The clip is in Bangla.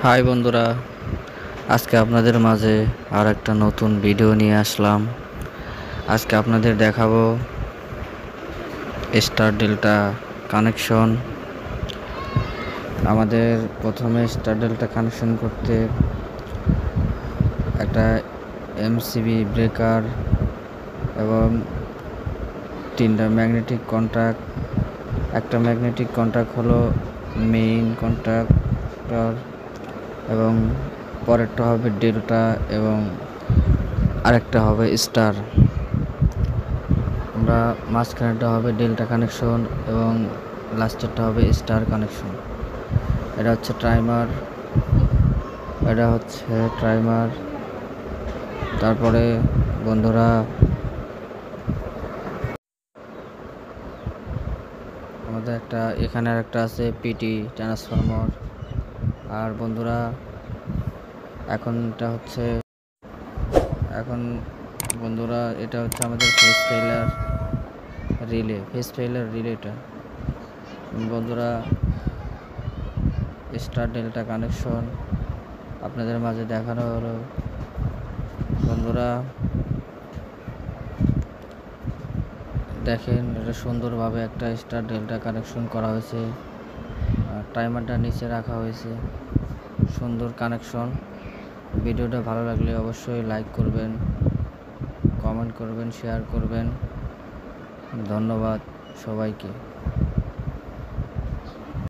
হাই বন্ধুরা, আজকে আপনাদের মাঝে আর একটা নতুন ভিডিও নিয়ে আসলাম। আজকে আপনাদের দেখাবো স্টার ডেল্টা কানেকশন। আমাদের প্রথমে স্টার ডেল্টা কানেকশন করতে একটা এমসিবি ব্রেকার এবং তিনটা ম্যাগনেটিক কন্ট্যাক্ট। একটা ম্যাগনেটিক কন্ট্যাক্ট হলো মেইন কন্ট্যাক্টর এবং পরেরটা হবে ডেল্টা এবং আরেকটা হবে স্টার। আমরা মাঝখানেরটা হবে ডেল্টা কানেকশন এবং লাস্টেরটা হবে স্টার কানেকশন। এটা হচ্ছে ট্রাইমার। তারপরে বন্ধুরা আমাদের এখানে একটা আছে পিটি ট্রান্সফরমার। আর বন্ধুরা এখন এটা হচ্ছে আমাদের ফেজ ফেইলার রিলেটা। বন্ধুরা স্টার ডেল্টা কানেকশন আপনাদের মাঝে দেখানো হলো। বন্ধুরা দেখেন, এটা সুন্দরভাবে একটা স্টার ডেল্টা কানেকশন করা হয়েছে। টাইমারটা নিচে রাখা হয়েছে, সুন্দর কানেকশন। ভিডিওটা ভালো লাগলে অবশ্যই লাইক করবেন, কমেন্ট করবেন, শেয়ার করবেন। ধন্যবাদ সবাইকে।